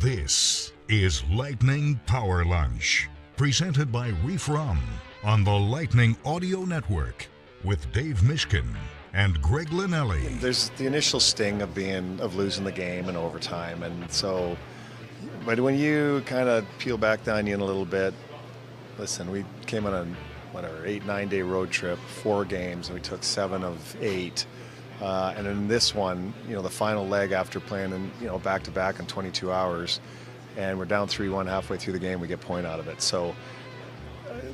This is Lightning Power Lunch, presented by Reif Rum on the Lightning Audio Network with Dave Mishkin and Greg Linnelli. There's the initial sting of losing the game in overtime, and so, but when you kind of peel back the onion a little bit, listen, we came on a 8-9 day road trip, 4 games, and we took 7 of 8. And in this one, the final leg after playing back to back in 22 hours, and we're down 3-1 halfway through the game, we get a point out of it. So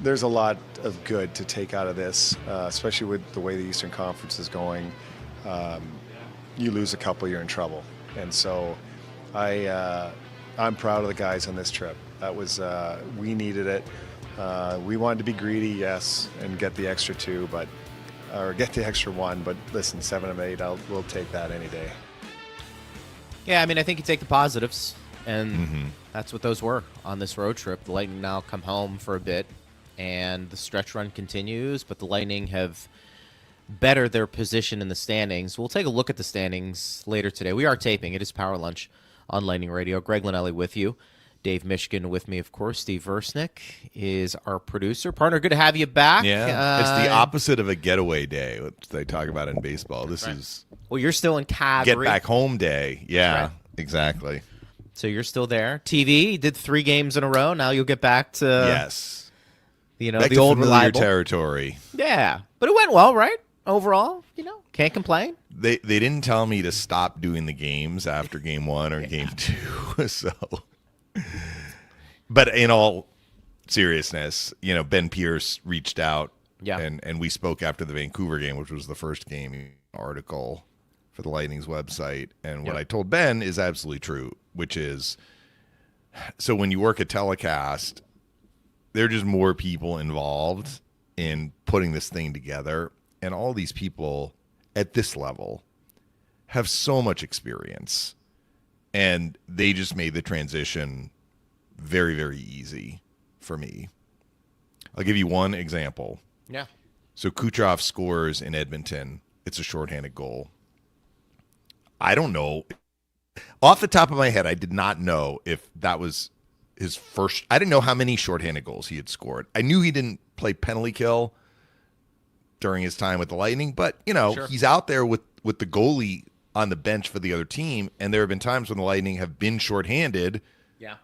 there's a lot of good to take out of this, especially with the way the Eastern Conference is going. You lose a couple, you're in trouble. And so I'm proud of the guys on this trip. That was we needed it. We wanted to be greedy, yes, and get the extra 2, or get the extra 1, but listen, 7 of 8, we'll take that any day. Yeah, I think you take the positives, and that's what those were on this road trip. The Lightning now come home for a bit, and the stretch run continues, but the Lightning have bettered their position in the standings. We'll take a look at the standings later today. We are taping. It is Power Lunch on Lightning Radio. Greg Linnelli with you. Dave Mishkin with me, of course. Steve Versnick is our producer. Partner, good to have you back. Yeah, it's the opposite of a getaway day, which they talk about in baseball. This is... Well, you're still in Calgary. Get back home day. Yeah, right. Exactly. So you're still there. TV, you did 3 games in a row. Now you'll get back to... Yes. Back the to old familiar reliable territory. Yeah, but it went well, right? Overall, can't complain. They didn't tell me to stop doing the games after game 1 or game 2, so... But in all seriousness, Ben Pierce reached out, and we spoke after the Vancouver game, which was the first game article for the Lightning's website. And what I told Ben is absolutely true, which is, so when you work a telecast, there are just more people involved in putting this thing together. And all these people at this level have so much experience. And they just made the transition very, very easy for me. I'll give you one example. Yeah. So Kucherov scores in Edmonton. It's a shorthanded goal. I don't know. Off the top of my head, I did not know if that was his first. I didn't know how many shorthanded goals he had scored. I knew he didn't play penalty kill during his time with the Lightning, but, Sure. He's out there with the goalie on the bench for the other team, and there have been times when the Lightning have been shorthanded. Yeah.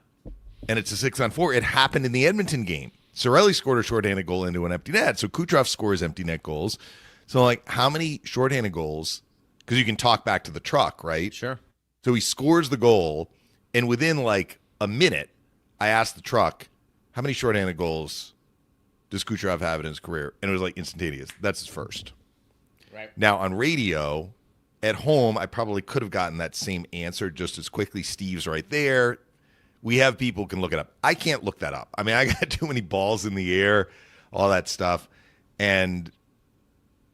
And it's a 6-on-4. It happened in the Edmonton game. Cirelli scored a shorthanded goal into an empty net. So Kucherov scores empty net goals. So, how many shorthanded goals? Because you can talk back to the truck, right? Sure. So he scores the goal, and within a minute, I asked the truck, how many shorthanded goals does Kucherov have in his career? And it was instantaneous. That's his first. Right. Now, on radio, at home, I probably could have gotten that same answer just as quickly. Steve's right there. We have people who can look it up. I can't look that up. I got too many balls in the air, all that stuff. And,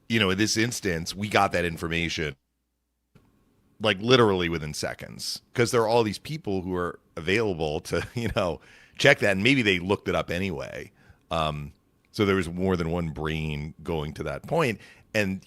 in this instance, we got that information literally within seconds because there are all these people who are available to, check that. And maybe they looked it up anyway. So there was more than one brain going to that point. And,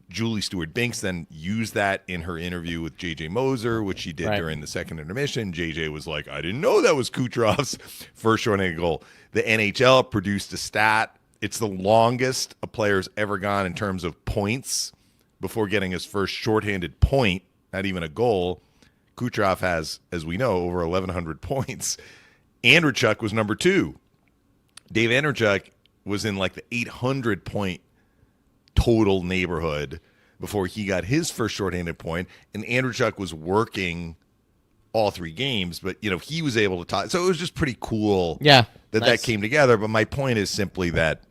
Julie Stewart-Binks then used that in her interview with J.J. Moser, which she did during the second intermission. J.J. was like, I didn't know that was Kucherov's first shorthanded goal. The NHL produced a stat. It's the longest a player's ever gone in terms of points before getting his first shorthanded point, not even a goal. Kucherov has, as we know, over 1,100 points. Andreychuk was number 2. Dave Andreychuk was in the 800-point total neighborhood before he got his first shorthanded point, and Andreychuk was working all 3 games, but he was able to talk. So it was just pretty cool that came together. But my point is simply that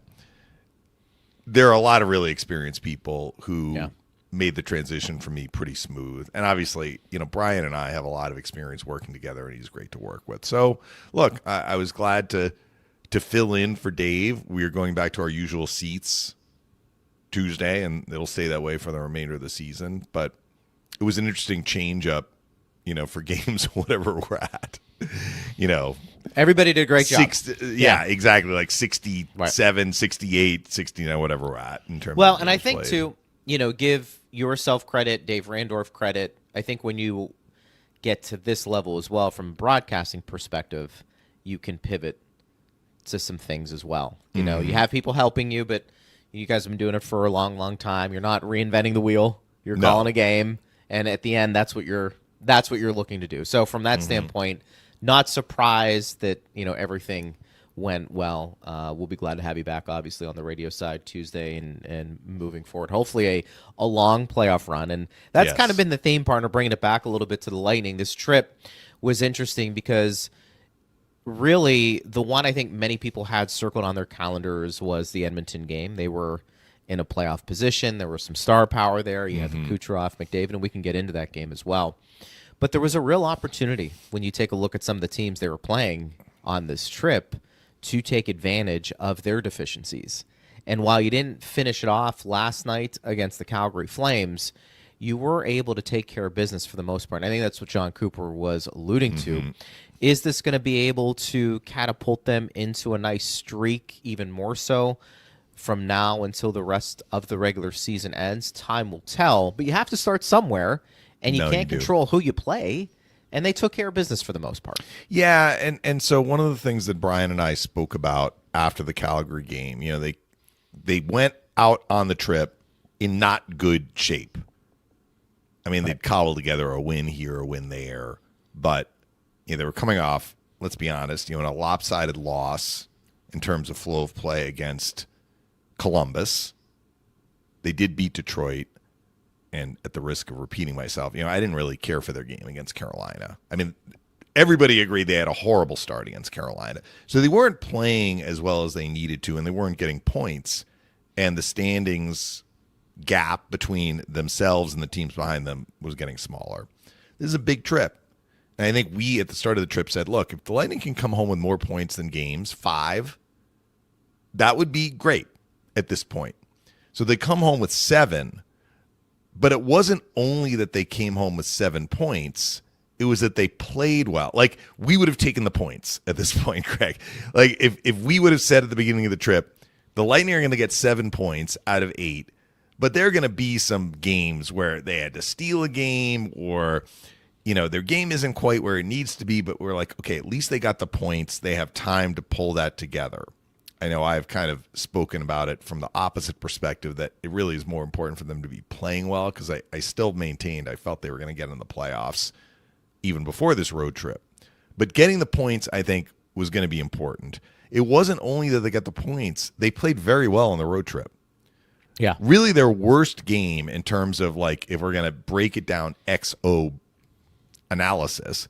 there are a lot of really experienced people who made the transition for me pretty smooth. And obviously, Brian and I have a lot of experience working together, and he's great to work with. So look, I was glad to fill in for Dave. We are going back to our usual seats Tuesday, and it'll stay that way for the remainder of the season. But it was an interesting change up, for games, whatever we're at. Everybody did a great job. Yeah, exactly. 67, 68, 69, whatever we're at in terms of and I think played. Too, give yourself credit, Dave Randorf credit. I think when you get to this level as well, from a broadcasting perspective, you can pivot to some things as well. You know, you have people helping you, but you guys have been doing it for a long, long time. You're not reinventing the wheel. You're calling a game, and at the end, that's what you're looking to do. So from that standpoint, not surprised that, you know, everything went well. We'll be glad to have you back, obviously, on the radio side Tuesday and moving forward. Hopefully a long playoff run. And that's kind of been the theme, partner, bringing it back a little bit to the Lightning. This trip was interesting because really the one I think many people had circled on their calendars was the Edmonton game. They were in a playoff position. There was some star power there. You had the Kucherov, McDavid, and we can get into that game as well. But there was a real opportunity when you take a look at some of the teams they were playing on this trip to take advantage of their deficiencies. And while you didn't finish it off last night against the Calgary Flames, you were able to take care of business for the most part. And I think that's what John Cooper was alluding to. Is this going to be able to catapult them into a nice streak, even more so, from now until the rest of the regular season ends? Time will tell, but you have to start somewhere, and you can't control who you play. And they took care of business for the most part. Yeah, and so one of the things that Brian and I spoke about after the Calgary game, you know, they went out on the trip in not good shape. I mean, they'd cobbled together a win here, a win there, but you know, they were coming off, let's be honest, you know, in a lopsided loss in terms of flow of play against Columbus. They did beat Detroit. And at the risk of repeating myself, you know, I didn't really care for their game against Carolina. I mean, everybody agreed they had a horrible start against Carolina. So they weren't playing as well as they needed to, and they weren't getting points. And the standings gap between themselves and the teams behind them was getting smaller. This is a big trip. And I think we, at the start of the trip, said, look, if the Lightning can come home with more points than games, 5, that would be great at this point. So they come home with 7. But it wasn't only that they came home with 7 points. It was that they played well. Like, we would have taken the points at this point, Greg. Like, if we would have said at the beginning of the trip, the Lightning are going to get 7 points out of 8, but there are going to be some games where they had to steal a game, or, you know, their game isn't quite where it needs to be, but we're like, okay, at least they got the points. They have time to pull that together. I know I've kind of spoken about it from the opposite perspective, that it really is more important for them to be playing well, because I still maintained I felt they were going to get in the playoffs even before this road trip. But getting the points, I think, was going to be important. It wasn't only that they got the points, they played very well on the road trip. Yeah. Really their worst game in terms of, like, if we're going to break it down XO analysis,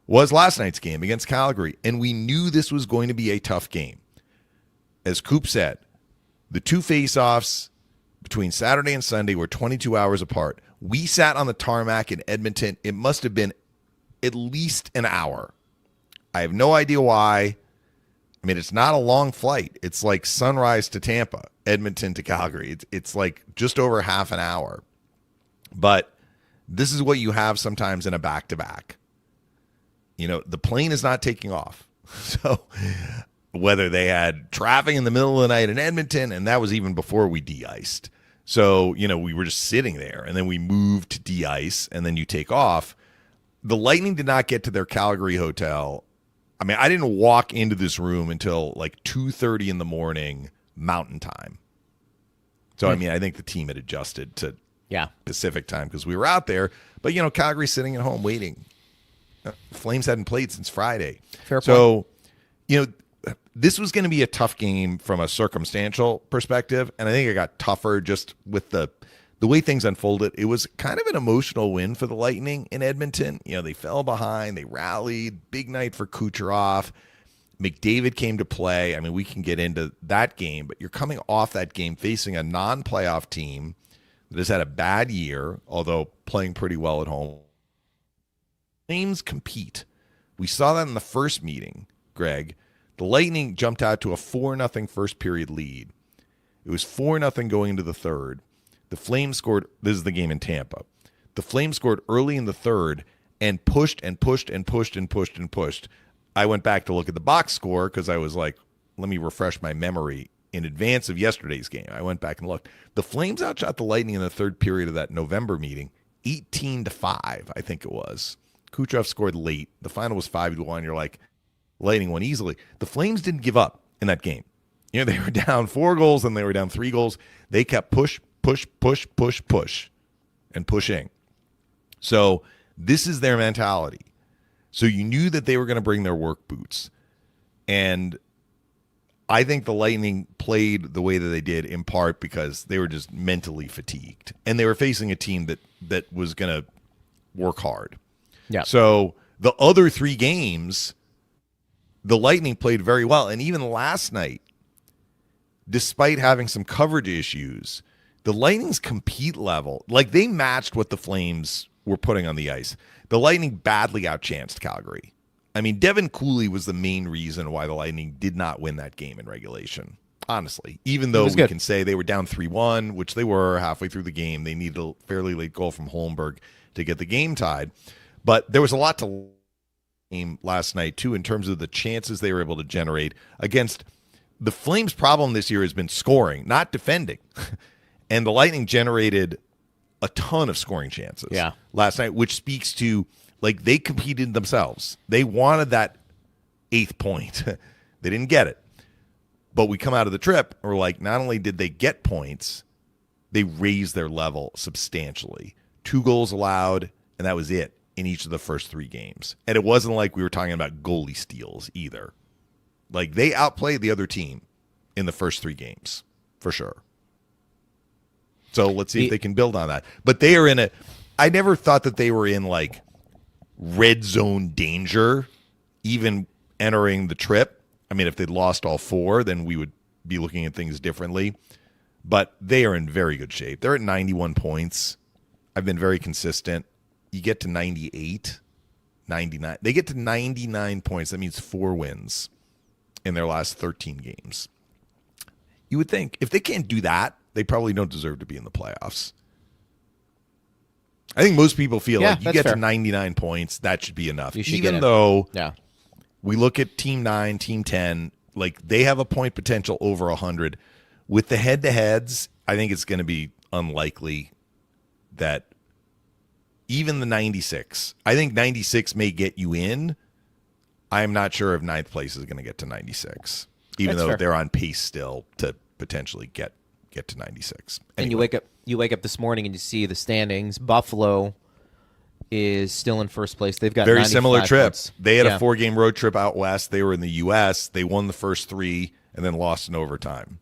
was last night's game against Calgary. And we knew this was going to be a tough game. As Coop said, the 2 face-offs between Saturday and Sunday were 22 hours apart. We sat on the tarmac in Edmonton. It must have been at least an hour. I have no idea why. I mean, it's not a long flight. It's like sunrise to Tampa, Edmonton to Calgary. It's like just over half an hour. But this is what you have sometimes in a back-to-back. You know, the plane is not taking off. So whether they had traffic in the middle of the night in Edmonton, and that was even before we de-iced. So, you know, we were just sitting there, and then we moved to de-ice, and then you take off. The Lightning did not get to their Calgary hotel. I mean, I didn't walk into this room until like 2:30 in the morning Mountain Time. So, I mean, I think the team had adjusted to Pacific time because we were out there. But, you know, Calgary's sitting at home waiting. Flames hadn't played since Friday. Fair point. So, you know, this was going to be a tough game from a circumstantial perspective, and I think it got tougher just with the way things unfolded. It was kind of an emotional win for the Lightning in Edmonton. You know, they fell behind, they rallied, big night for Kucherov. McDavid came to play. I mean, we can get into that game, but you're coming off that game facing a non-playoff team that has had a bad year, although playing pretty well at home. Flames compete. We saw that in the first meeting, Greg. The Lightning jumped out to a 4-0 first period lead. It was 4-0 going into the third. The Flames scored. This is the game in Tampa. The Flames scored early in the third and pushed and pushed and pushed and pushed and pushed. I went back to look at the box score because I was like, let me refresh my memory in advance of yesterday's game. I went back and looked. The Flames outshot the Lightning in the third period of that November meeting, 18-5, I think it was. Kucherov scored late. The final was 5-1. You're like, Lightning won easily. The Flames didn't give up in that game. You know, they were down 4 goals and they were down 3 goals. They kept push, and pushing. So this is their mentality. So you knew that they were going to bring their work boots. And I think the Lightning played the way that they did in part because they were just mentally fatigued. And they were facing a team that was going to work hard. Yeah. So the other 3 games, the Lightning played very well. And even last night, despite having some coverage issues, the Lightning's compete level, like they matched what the Flames were putting on the ice. The Lightning badly outchanced Calgary. I mean, Devin Cooley was the main reason why the Lightning did not win that game in regulation, honestly. Even though we can say they were down 3-1, which they were halfway through the game. They needed a fairly late goal from Holmberg to get the game tied. But there was a lot to game last night, too, in terms of the chances they were able to generate against the Flames' problem this year has been scoring, not defending. And the Lightning generated a ton of scoring chances last night, which speaks to, like, they competed themselves. They wanted that 8th point. They didn't get it. But we come out of the trip, and we're like, not only did they get points, they raised their level substantially. 2 goals allowed, and that was it in each of the first 3 games. And it wasn't like we were talking about goalie steals either. Like, they outplayed the other team in the first 3 games, for sure. So let's see if they can build on that. But they are in I never thought that they were in, like, red zone danger, even entering the trip. I mean, if they'd lost all 4, then we would be looking at things differently. But they are in very good shape. They're at 91 points. I've been very consistent. You get to 98, 99. They get to 99 points. That means 4 wins in their last 13 games. You would think if they can't do that, they probably don't deserve to be in the playoffs. I think most people feel like you get to 99 points, that should be enough. Even though we look at Team 9, Team 10, like they have a point potential over 100. With the head-to-heads, I think it's going to be unlikely that even the 96. I think 96 may get you in. I'm not sure if 9th place is going to get to 96, even though they're on pace still to potentially get to 96. Anyway. And you wake up this morning and you see the standings. Buffalo is still in first place. They've got very similar trips. They had a 4-game road trip out west. They were in the U.S. They won the first 3 and then lost in overtime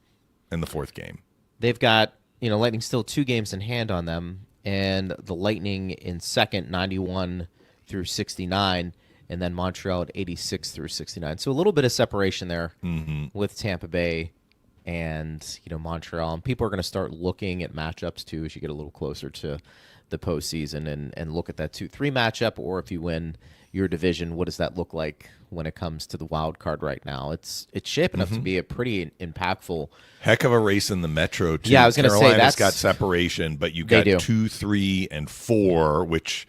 in the 4th game. They've got Lightning still 2 games in hand on them, and the Lightning in second, 91 through 69. And then Montreal at 86 through 69. So a little bit of separation there with Tampa Bay and Montreal. And people are going to start looking at matchups too as you get a little closer to the postseason and look at that 2-3 matchup. Or if you win your division, what does that look like when it comes to the wild card right now? It's shaping up to be a pretty impactful. Heck of a race in the Metro too. Yeah, I was going to say that's got separation, but you got 2, 3, and 4, which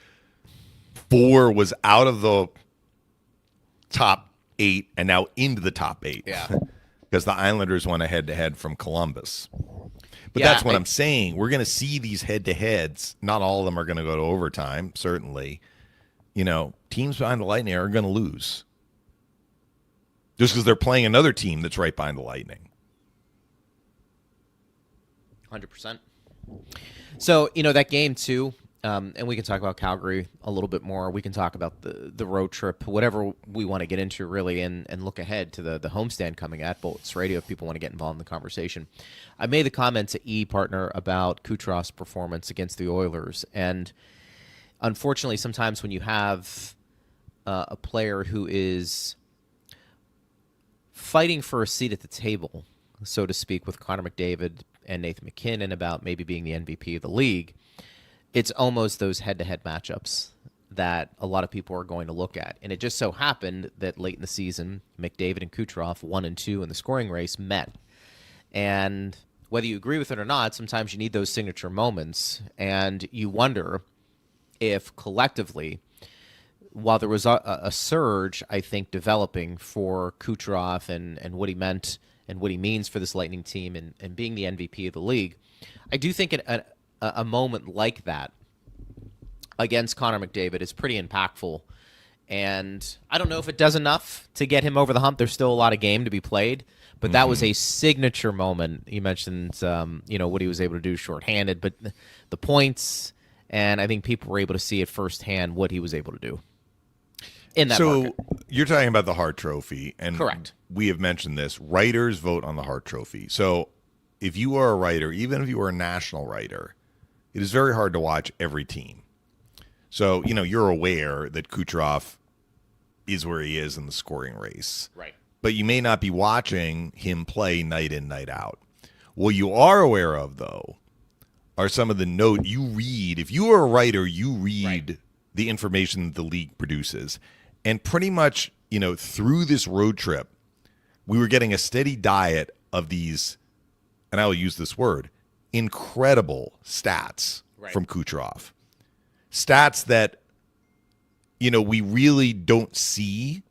4 was out of the top 8 and now into the top 8. Yeah. Because the Islanders won a head-to-head from Columbus. But that's what I'm saying. We're going to see these head-to-heads. Not all of them are going to go to overtime, certainly. Teams behind the Lightning are going to lose. Just because they're playing another team that's right behind the Lightning. 100%. So, that game, too, and we can talk about Calgary a little bit more. We can talk about the road trip, whatever we want to get into, really, and look ahead to the homestand coming at Bolts Radio if people want to get involved in the conversation. I made the comment to partner about Kucherov's performance against the Oilers, and unfortunately, sometimes when you have a player who is fighting for a seat at the table, so to speak, with Connor McDavid and Nathan McKinnon about maybe being the MVP of the league, it's almost those head-to-head matchups that a lot of people are going to look at. And it just so happened that late in the season, McDavid and Kucherov, 1 and 2 in the scoring race, met. And whether you agree with it or not, sometimes you need those signature moments. And you wonder if collectively, while there was a surge, I think, developing for Kucherov and what he meant and what he means for this Lightning team and being the MVP of the league, I do think a moment like that against Connor McDavid is pretty impactful. And I don't know if it does enough to get him over the hump. There's still a lot of game to be played, but that was a signature moment. You mentioned, what he was able to do shorthanded, but the points, and I think people were able to see it firsthand what he was able to do in that market. You're talking about the Hart Trophy, and correct. We have mentioned this. Writers vote on the Hart Trophy. So if you are a writer, even if you are a national writer, it is very hard to watch every team. So, you're aware that Kucherov is where he is in the scoring race. Right. But you may not be watching him play night in, night out. What you are aware of, though, are some of the notes you read. If you are a writer, you read the information that the league produces. And pretty much, through this road trip, we were getting a steady diet of these, and I will use this word, incredible stats from Kucherov. Stats that, we really don't see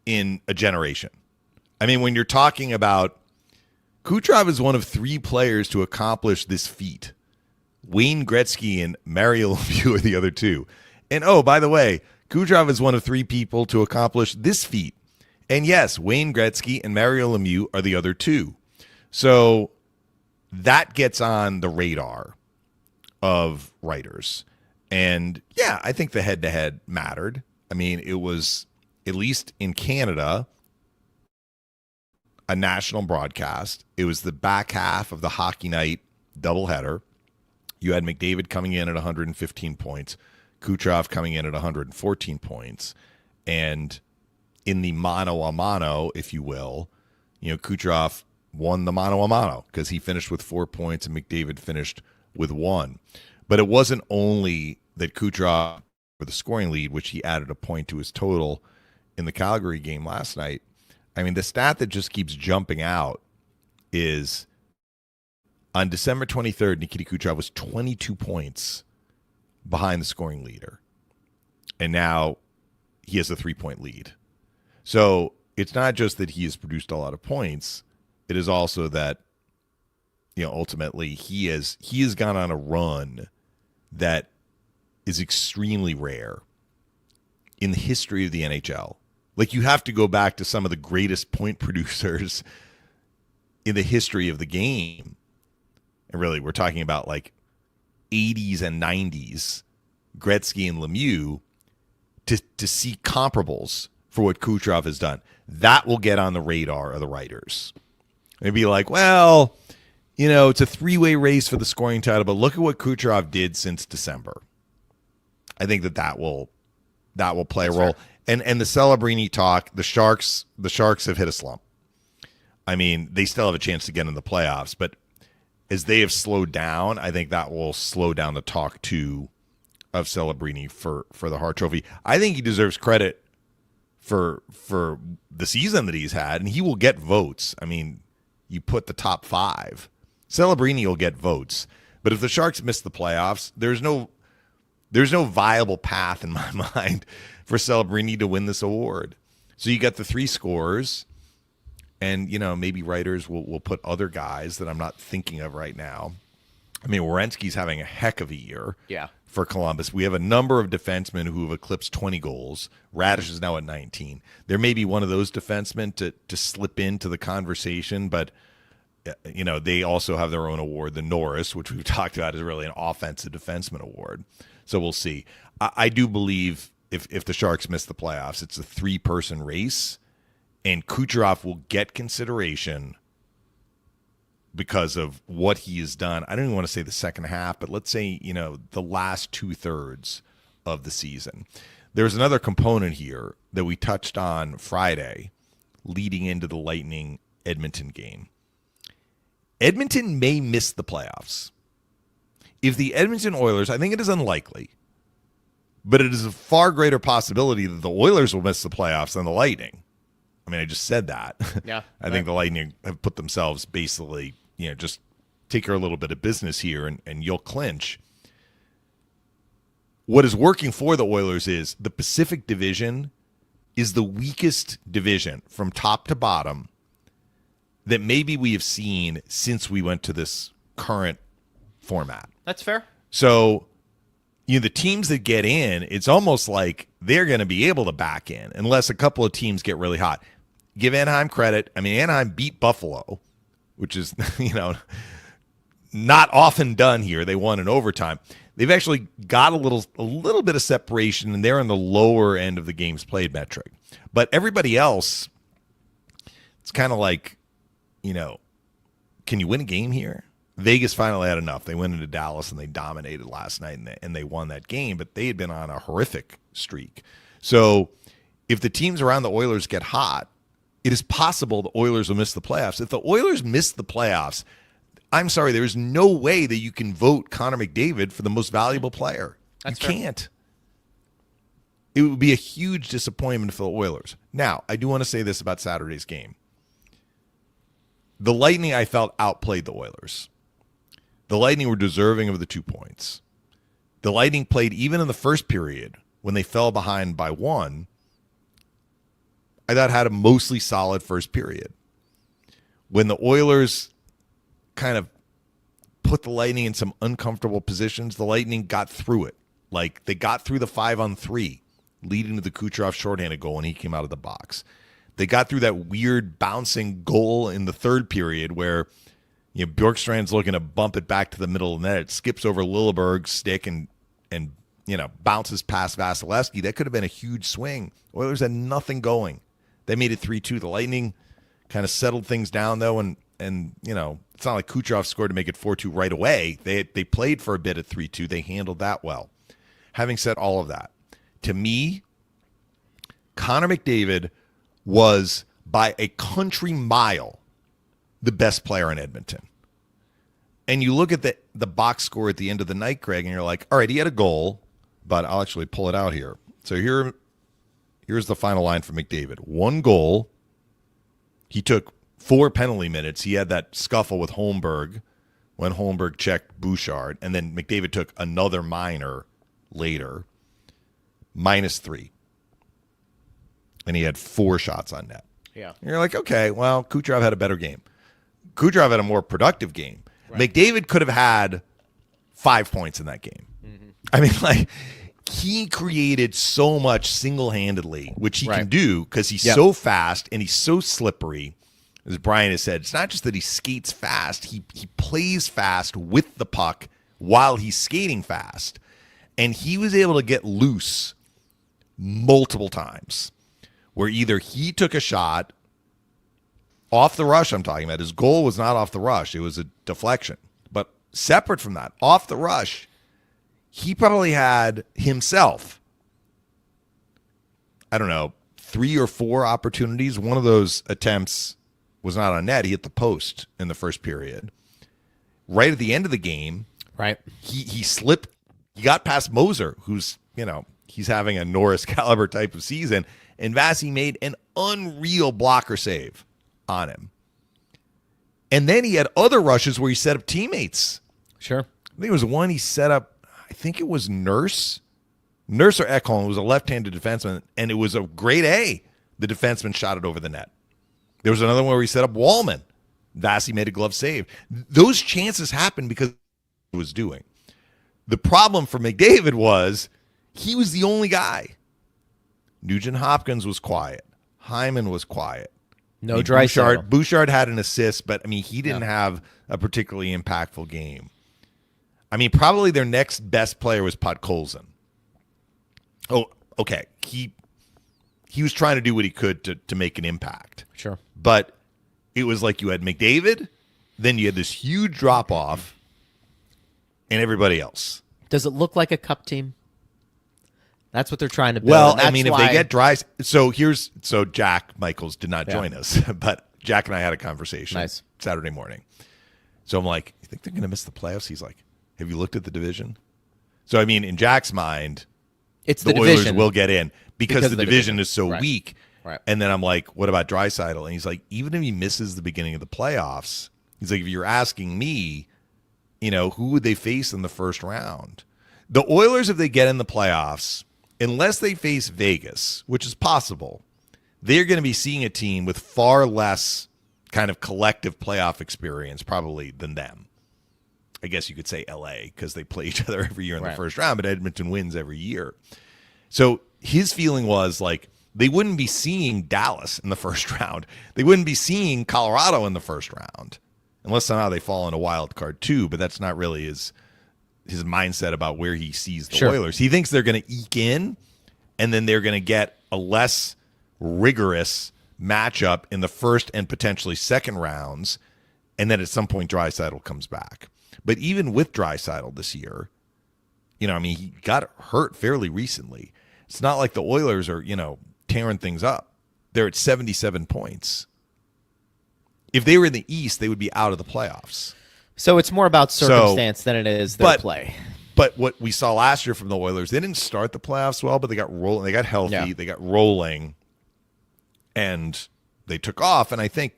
in a generation. I mean, when you're talking about Kucherov is one of 3 players to accomplish this feat. Wayne Gretzky and Mario Lemieux are the other 2. And, oh, by the way, Kucherov is one of 3 people to accomplish this feat. And, yes, Wayne Gretzky and Mario Lemieux are the other 2. So that gets on the radar of writers. And yeah, I think the head-to-head mattered. I mean, it was, at least in Canada, a national broadcast. It was the back half of the Hockey Night doubleheader. You had McDavid coming in at 115 points, Kucherov coming in at 114 points, and in the mano-a-mano, if you will, Kucherov won the mano-a-mano because he finished with 4 points and McDavid finished with 1. But it wasn't only that Kucherov for the scoring lead, which he added a point to his total in the Calgary game last night. I mean, the stat that just keeps jumping out is on December 23rd, Nikita Kucherov was 22 points behind the scoring leader. And now he has a 3-point lead. So it's not just that he has produced a lot of points. It is also that, ultimately he has gone on a run that is extremely rare in the history of the NHL. Like, you have to go back to some of the greatest point producers in the history of the game. And really, we're talking about like 80s and 90s, Gretzky and Lemieux, to see comparables for what Kucherov has done. That will get on the radar of the writers. And be like, well, it's a 3-way race for the scoring title, but look at what Kucherov did since December. I think that will play a role. And the Celebrini talk, the Sharks have hit a slump. I mean, they still have a chance to get in the playoffs, but as they have slowed down, I think that will slow down the talk too of Celebrini for the Hart Trophy. I think he deserves credit for the season that he's had, and he will get votes. I mean, you put the top 5. Celebrini will get votes. But if the Sharks miss the playoffs, there's no viable path in my mind for Celebrini to win this award. So you got the 3 scorers, and maybe writers will put other guys that I'm not thinking of right now. I mean, Werenski's having a heck of a year for Columbus. We have a number of defensemen who have eclipsed 20 goals. Radish is now at 19. There may be one of those defensemen to slip into the conversation, but they also have their own award, the Norris, which we've talked about is really an offensive defenseman award. So we'll see. I do believe if the Sharks miss the playoffs, it's a 3-person race, and Kucherov will get consideration because of what he has done. I don't even want to say the second half, but let's say, the last 2/3 of the season. There's another component here that we touched on Friday leading into the Lightning Edmonton game. Edmonton may miss the playoffs. If the Edmonton Oilers, I think it is unlikely, but it is a far greater possibility that the Oilers will miss the playoffs than the Lightning. I mean, I just said that. Yeah. I think the Lightning have put themselves basically, just take care of a little bit of business here and you'll clinch. What is working for the Oilers is the Pacific Division is the weakest division from top to bottom that maybe we have seen since we went to this current format. That's fair. So the teams that get in, it's almost like they're going to be able to back in unless a couple of teams get really hot. Give Anaheim credit. I mean, Anaheim beat Buffalo, which is, not often done here. They won in overtime. They've actually got a little bit of separation, and they're on the lower end of the games played metric. But everybody else, it's kind of like, can you win a game here? Vegas finally had enough. They went into Dallas, and they dominated last night, and they won that game, but they had been on a horrific streak. So if the teams around the Oilers get hot, it is possible the Oilers will miss the playoffs. If the Oilers miss the playoffs, I'm sorry, there is no way that you can vote Connor McDavid for the most valuable player. That's you fair. can't. It would be a huge disappointment for the Oilers. Now, I do want to say this about Saturday's game. The Lightning, I felt, outplayed the Oilers. The Lightning were deserving of the 2 points. The Lightning played even in the first period when they fell behind by 1. I thought had a mostly solid first period. When the Oilers kind of put the Lightning in some uncomfortable positions, the Lightning got through it. Like, they got through the 5-on-3, leading to the Kucherov shorthanded goal when he came out of the box. They got through that weird bouncing goal in the third period where Bjorkstrand's looking to bump it back to the middle of the net. It skips over Lilleberg's stick and bounces past Vasilevsky. That could have been a huge swing. Oilers had nothing going. They made it 3-2. The Lightning kind of settled things down, though, and it's not like Kucherov scored to make it 4-2 right away. They played for a bit at 3-2. They handled that well. Having said all of that, to me, Connor McDavid was, by a country mile, the best player in Edmonton. And you look at the box score at the end of the night, Greg, and you're like, all right, he had a goal, but I'll actually pull it out here. So here's the final line for McDavid. 1 goal. He took 4 penalty minutes. He had that scuffle with Holmberg when Holmberg checked Bouchard, and then McDavid took another minor later, -3. And he had 4 shots on net. Yeah. And you're like, okay, well, Kucherov had a better game. Kucherov had a more productive game. Right. McDavid could have had 5 points in that game. Mm-hmm. I mean, he created so much single-handedly, which he can do because he's so fast and he's so slippery. As Brian has said, it's not just that he skates fast. He plays fast with the puck while he's skating fast. And he was able to get loose multiple times where either he took a shot off the rush, I'm talking about. His goal was not off the rush. It was a deflection. But separate from that, off the rush, he probably had himself, 3 or 4 opportunities. One of those attempts was not on net. He hit the post in the first period. Right at the end of the game, he slipped. He got past Moser, who's, he's having a Norris caliber type of season, and Vasi made an unreal blocker save on him. And then he had other rushes where he set up teammates. Sure. I think it was one he set up, I think it was Nurse or Ekholm. It was a left-handed defenseman, and it was a grade A. The defenseman shot it over the net. There was another one where he set up Wallman. Vasi made a glove save. Those chances happened because he was doing. The problem for McDavid was he was the only guy. Nugent Hopkins was quiet. Hyman was quiet. No Draisaitl. Bouchard had an assist, but he didn't have a particularly impactful game. Probably their next best player was Podkolzin. Oh, okay. He was trying to do what he could to make an impact. Sure. But it was like you had McDavid, then you had this huge drop-off, and everybody else. Does it look like a cup team? That's what they're trying to build. Well, if they get dry, so Jack Michaels did not join us, but Jack and I had a conversation Saturday morning. So I'm like, you think they're going to miss the playoffs? He's like, have you looked at the division? So in Jack's mind, it's the division. Oilers will get in because the division is so weak. Right. And then I'm like, what about Draisaitl? And he's like, even if he misses the beginning of the playoffs, he's like, if you're asking me, who would they face in the first round? The Oilers, if they get in the playoffs, unless they face Vegas, which is possible, they're going to be seeing a team with far less kind of collective playoff experience probably than them. I guess you could say LA because they play each other every year in Right. the first round, but Edmonton wins every year. So his feeling was like they wouldn't be seeing Dallas in the first round. They wouldn't be seeing Colorado in the first round unless somehow they fall in a wild card too, but that's not really his mindset about where he sees the Sure. Oilers. He thinks they're going to eke in and then they're going to get a less rigorous matchup in the first and potentially second rounds, and then at some point Draisaitl comes back. But even with Draisaitl this year, he got hurt fairly recently. It's not like the Oilers are, tearing things up. They're at 77 points. If they were in the East, they would be out of the playoffs. So it's more about circumstance than it is their play. But what we saw last year from the Oilers, they didn't start the playoffs well, but they got rolling. They got healthy. Yeah. They got rolling. And they took off. And I think,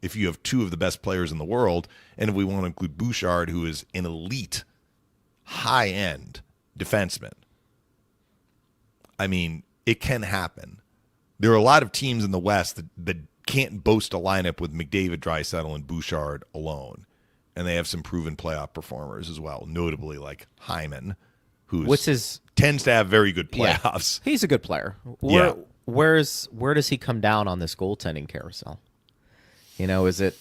if you have two of the best players in the world, and if we want to include Bouchard, who is an elite, high-end defenseman, I mean, it can happen. There are a lot of teams in the West that can't boast a lineup with McDavid, Draisaitl, and Bouchard alone. And they have some proven playoff performers as well, notably like Hyman, who tends to have very good playoffs. Yeah, he's a good player. Where does he come down on this goaltending carousel? Is it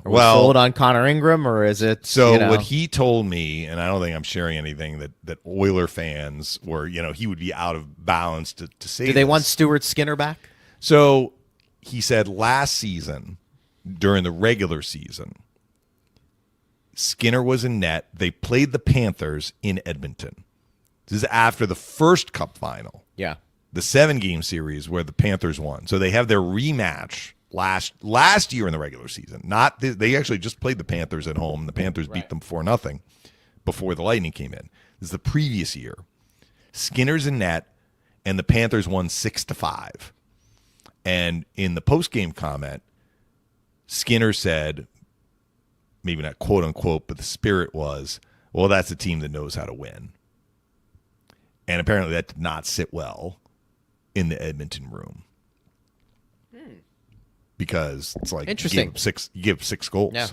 we sold on Connor Ingram, or is it what he told me, and I don't think I'm sharing anything that Oiler fans were, he would be out of balance to say. Do they want Stuart Skinner back? So he said last season during the regular season, Skinner was in net. They played the Panthers in Edmonton. This is after the first Cup final. Yeah. The 7-game series where the Panthers won. So they have their rematch last year in the regular season. They actually just played the Panthers at home. And the Panthers beat them 4-0 before the Lightning came in. This is the previous year. Skinner's in net, and the Panthers won 6-5. And in the postgame comment, Skinner said, maybe not quote unquote, but the spirit was, well, that's a team that knows how to win. And apparently that did not sit well in the Edmonton room. Because it's like interesting. You give 6 goals. Yeah.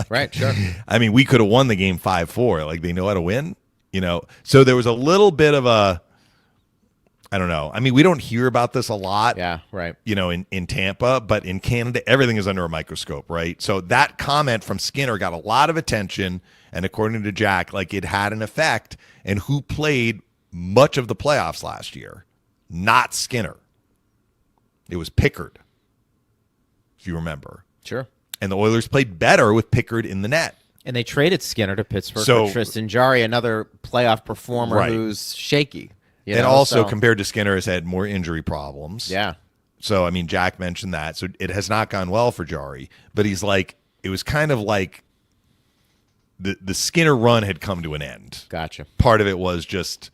Right, sure. I mean, we could have won the game 5-4. Like, they know how to win, So there was a little bit of a, I don't know. I mean, we don't hear about this a lot. Yeah, right. In Tampa, but in Canada, everything is under a microscope, right? So that comment from Skinner got a lot of attention, and according to Jack, like, it had an effect. And who played much of the playoffs last year? Not Skinner. It was Pickard, if you remember. Sure. And the Oilers played better with Pickard in the net. And they traded Skinner to Pittsburgh for Tristan Jarry, another playoff performer who's shaky. Compared to Skinner, has had more injury problems. Yeah. So, I mean, Jack mentioned that. So it has not gone well for Jarry. But he's like, it was kind of like the Skinner run had come to an end. Gotcha. Part of it was just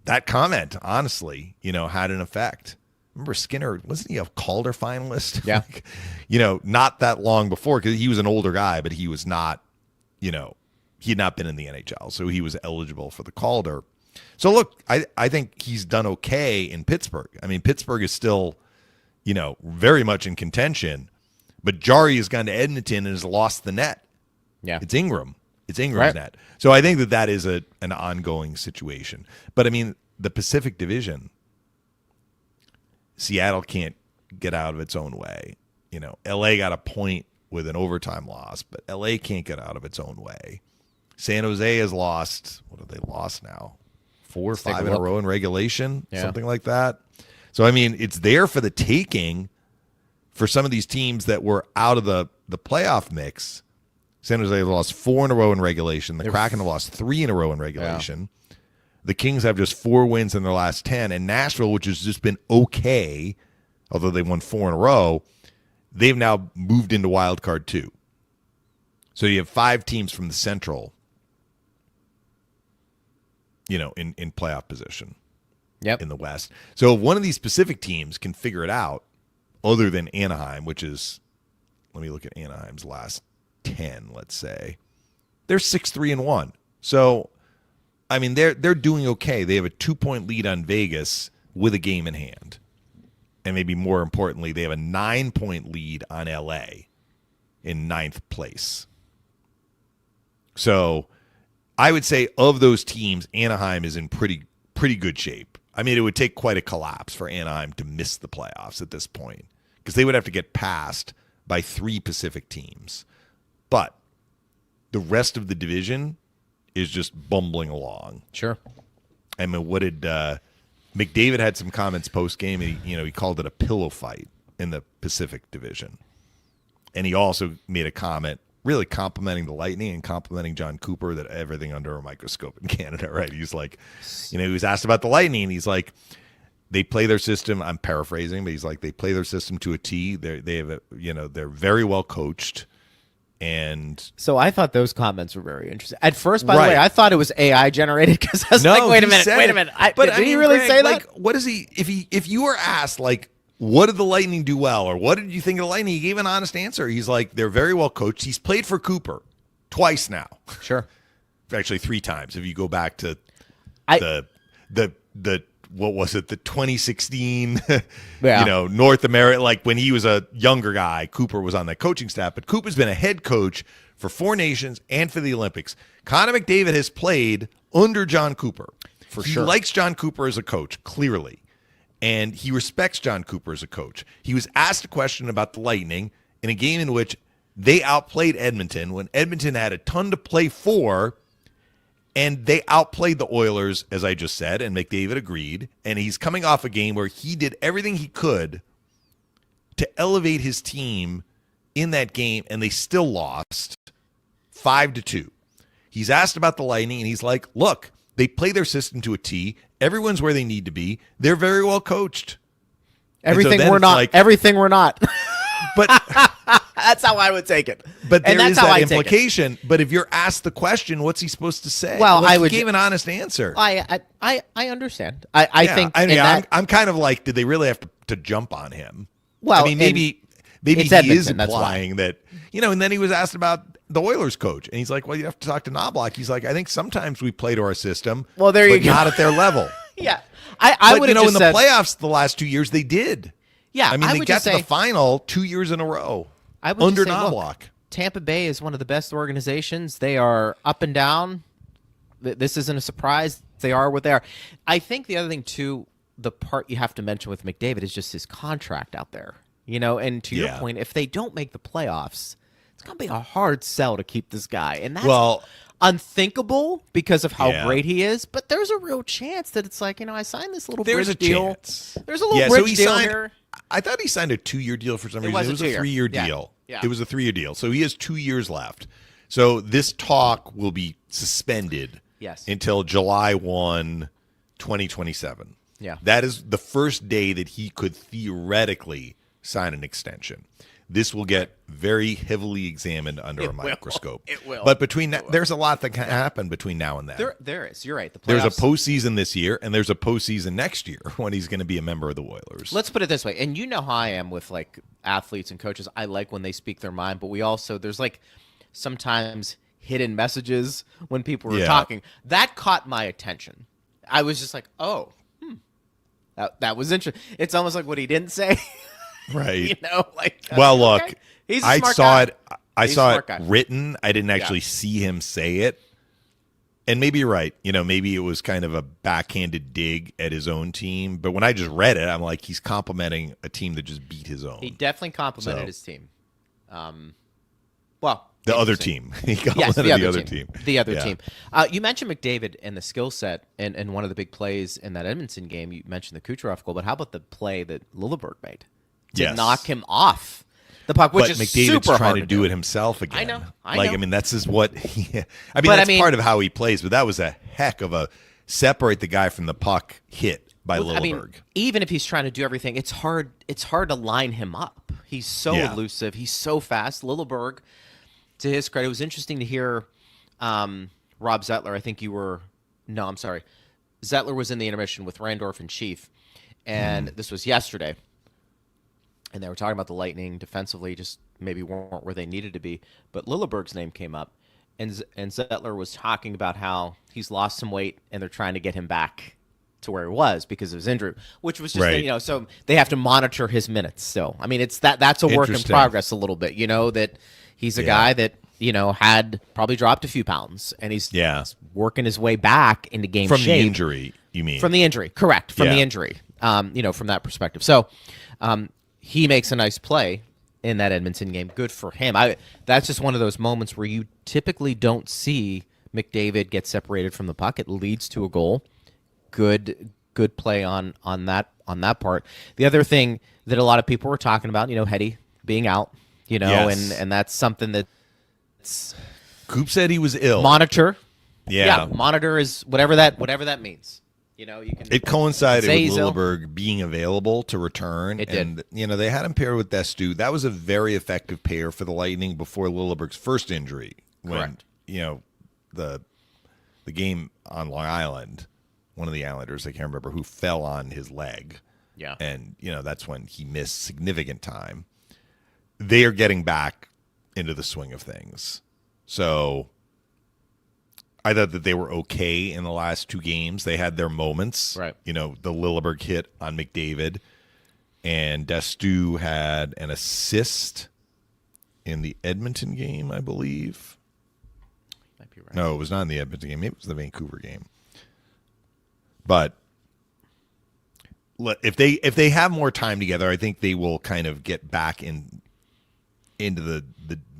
that comment, honestly, had an effect. Remember Skinner, wasn't he a Calder finalist? Yeah. Not that long before, because he was an older guy, but he was not, he had not been in the NHL. So he was eligible for the Calder. So, look, I think he's done okay in Pittsburgh. I mean, Pittsburgh is still, very much in contention. But Jarry has gone to Edmonton and has lost the net. Yeah. It's Ingram. It's Ingram's net. So I think that is an ongoing situation. But, I mean, the Pacific Division, Seattle can't get out of its own way. L.A. got a point with an overtime loss, but L.A. can't get out of its own way. San Jose has lost, what have they lost now? 4 or 5 in a row in regulation, something like that. So, I mean, it's there for the taking for some of these teams that were out of the playoff mix. San Jose have lost 4 in a row in regulation. The Kraken have lost 3 in a row in regulation. Yeah. The Kings have just 4 wins in their last 10. And Nashville, which has just been okay, although they won 4 in a row, they've now moved into wild card 2. So you have 5 teams from the Central, in playoff position. Yep. In the West. So if one of these specific teams can figure it out, other than Anaheim, which is, let me look at Anaheim's last 10, let's say. They're 6-3-1. So, I mean, they're doing okay. They have a 2-point lead on Vegas with a game in hand. And maybe more importantly, they have a 9-point lead on LA in 9th place. So I would say of those teams, Anaheim is in pretty good shape. I mean, it would take quite a collapse for Anaheim to miss the playoffs at this point because they would have to get passed by 3 Pacific teams. But the rest of the division is just bumbling along. Sure. I mean, what did McDavid had some comments post game, and he called it a pillow fight in the Pacific Division, and he also made a comment really complimenting the Lightning and complimenting John Cooper that everything under a microscope in Canada. Right? He's like, he was asked about the Lightning, and he's like, they play their system. I'm paraphrasing, but he's like, they play their system to a T. They're very well coached. And so I thought those comments were very interesting. At first, by the way, I thought it was AI generated because I was like, wait a minute. Did he really say that? Like, what is he? If you were asked, like, what did the Lightning do well, or what did you think of the Lightning? He gave an honest answer. He's like, they're very well coached. He's played for twice now. Sure, actually 3 times. If you go back to the what was it, the 2016, North America, like when he was a younger guy, Cooper was on that coaching staff, but Cooper's been a head coach for 4 nations and for the Olympics. Connor McDavid has played under John Cooper. He likes John Cooper as a coach, clearly, and he respects John Cooper as a coach. He was asked a question about the Lightning in a game in which they outplayed Edmonton when Edmonton had a ton to play for. And they outplayed the Oilers, as I just said, and McDavid agreed. And he's coming off a game where he did everything he could to elevate his team in that game, and they still lost 5-2. He's asked about the Lightning, and he's like, look, they play their system to a T. Everyone's where they need to be. They're very well coached. Everything we're not. Everything we're not. But that's how I would take it. But there is that implication. But if you're asked the question, what's he supposed to say? Well, he gave an honest answer. I understand. I think. I'm kind of like, did they really have to jump on him? Well, I mean, maybe he is implying that, and then he was asked about the Oilers coach, and he's like, well, you have to talk to Knobloch. He's like, I think sometimes we play to our system. Well, there you go. Not at their level. Yeah, I would. In the playoffs the last 2 years they did. Yeah, I mean, they got to the final 2 years in a row under Knobloch. Tampa Bay is one of the best organizations. They are up and down. This isn't a surprise. They are what they are. I think the other thing, too, the part you have to mention with McDavid is just his contract out there. And to your point, if they don't make the playoffs, it's going to be a hard sell to keep this guy. And that's unthinkable because of how great he is. But there's a real chance that it's like, I signed this little bridge deal. There's a little bridge deal here. I thought he signed a 2-year deal for some reason. It was a 3-year deal. Yeah. It was a 3-year deal. So he has 2 years left. So this talk will be suspended until July 1, 2027. Yeah. That is the first day that he could theoretically sign an extension. This will get very heavily examined under a microscope. It will. But there's a lot that can happen between now and then. There is. You're right. There's a postseason this year, and there's a postseason next year when he's going to be a member of the Oilers. Let's put it this way, and you know how I am with like athletes and coaches. I like when they speak their mind, but there's like sometimes hidden messages when people were talking. That caught my attention. I was just like, that was interesting. It's almost like what he didn't say. Right. Look, okay. He's a I smart saw guy. I saw it written. I didn't actually see him say it. And maybe you're right. Maybe it was kind of a backhanded dig at his own team. But when I just read it, I'm like, he's complimenting a team that just beat his own. He definitely complimented his team. The other team. He complimented the other team. The other team. You mentioned McDavid and the skill set and one of the big plays in that Edmonton game. You mentioned the Kucherov goal, but how about the play that Lilleberg made? To knock him off the puck, which is McDavid's super trying hard to do it himself again. I know. I mean, that's just what. That's part of how he plays. But that was a heck of a separate the guy from the puck hit by Lilleberg. I mean, even if he's trying to do everything, it's hard. It's hard to line him up. He's so elusive. He's so fast. Lilleberg, to his credit, it was interesting to hear Rob Zettler. I think you were. No, I'm sorry. Zettler was in the intermission with Randorf and Chief, and this was yesterday. And they were talking about the Lightning defensively, just maybe weren't where they needed to be. But Lilleberg's name came up, and Zettler was talking about how he's lost some weight, and they're trying to get him back to where he was because of his injury, which was just so they have to monitor his minutes. So I mean, it's that's a work in progress a little bit. That he's a guy that had probably dropped a few pounds, and he's working his way back into game from shape. the injury. You mean From the injury, correct? From the injury, from that perspective. So he makes a nice play in that Edmonton game. Good for him. That's just one of those moments where you typically don't see McDavid get separated from the puck. It leads to a goal. Good play on that part. The other thing that a lot of people were talking about, Hetty being out, and that's something that's Coop said he was ill. Monitor. Yeah. Monitor is whatever that means. You can. It coincided with Zazel. Lilleberg being available to return. It did. And, they had him paired with Destu. That was a very effective pair for the Lightning before Lilleberg's first injury. Correct. The game on Long Island, one of the Islanders, I can't remember who, fell on his leg. Yeah. And, that's when he missed significant time. They are getting back into the swing of things. So I thought that they were okay in the last two games. They had their moments. Right. The Lilleberg hit on McDavid, and Destu had an assist in the Edmonton game, I believe. Might be right. No, it was not in the Edmonton game. Maybe it was the Vancouver game. But if they have more time together, I think they will kind of get back into the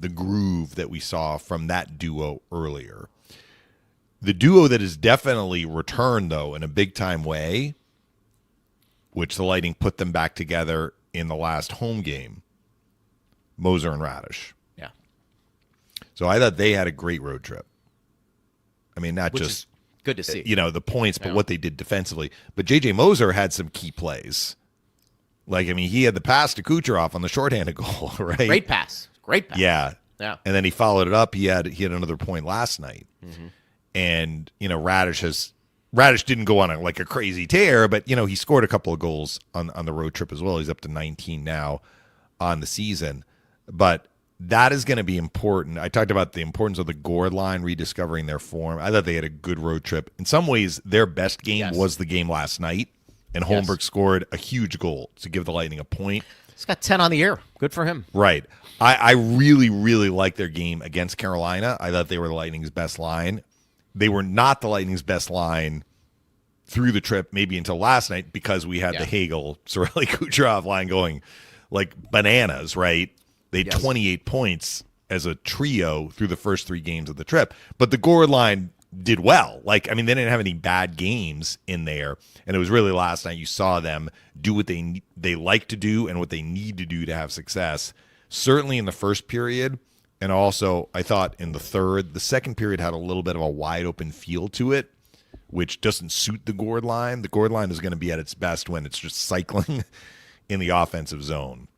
groove that we saw from that duo earlier. The duo that has definitely returned, though, in a big-time way, which the Lightning put them back together in the last home game, Moser and Radish. Yeah. So I thought they had a great road trip. I mean, not Which just is good to see. The points, but what they did defensively. But J.J. Moser had some key plays. He had the pass to Kucherov on the shorthanded goal, right? Great pass. Yeah. Yeah. And then he followed it up. He had another point last night. Mm-hmm. And, Radish didn't go on a crazy tear, but, he scored a couple of goals on the road trip as well. He's up to 19 now on the season. But that is going to be important. I talked about the importance of the Gord line rediscovering their form. I thought they had a good road trip. In some ways, their best game was the game last night, and Holmberg scored a huge goal to give the Lightning a point. He's got 10 on the year. Good for him. Right. I really, really liked their game against Carolina. I thought they were the Lightning's best line. They were not the Lightning's best line through the trip, maybe until last night, because we had the Hagel, Cirelli, Kucherov line going like bananas, right? They had 28 points as a trio through the first three games of the trip. But the Gord line did well. They didn't have any bad games in there. And it was really last night you saw them do what they like to do and what they need to do to have success. Certainly in the first period. And also, I thought in the third, the second period had a little bit of a wide open feel to it, which doesn't suit the Gord line. The Gord line is going to be at its best when it's just cycling in the offensive zone.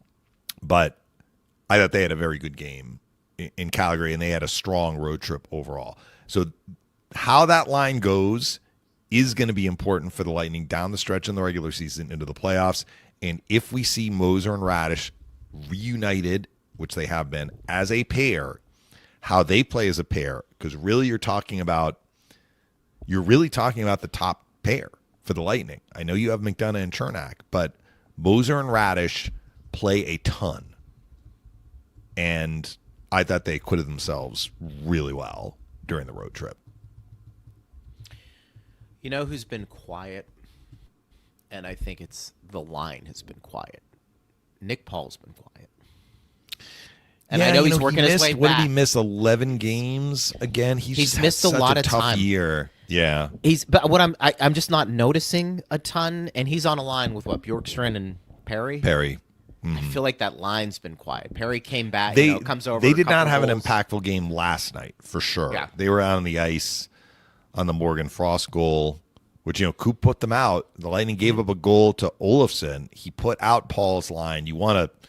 But I thought they had a very good game in Calgary, and they had a strong road trip overall. So how that line goes is going to be important for the Lightning down the stretch in the regular season into the playoffs. And if we see Moser and Radish reunited, which they have been, as a pair, how they play as a pair, because really you're really talking about the top pair for the Lightning. I know you have McDonough and Chernak, but Moser and Radish play a ton. And I thought they acquitted themselves really well during the road trip. You know who's been quiet? And I think it's the line has been quiet. Nick Paul's been quiet. And I know he's working his way back. What did he miss? 11 games again. He's missed a lot of tough time. Year. Yeah. But what I'm just not noticing a ton. And he's on a line with Bjorkstrand and Perry. Mm-hmm. I feel like that line's been quiet. Perry came back. Comes over. They did not have an impactful game last night for sure. Yeah. They were out on the ice on the Morgan Frost goal, which Coop put them out. The Lightning gave up a goal to Olofsson. He put out Paul's line. You want to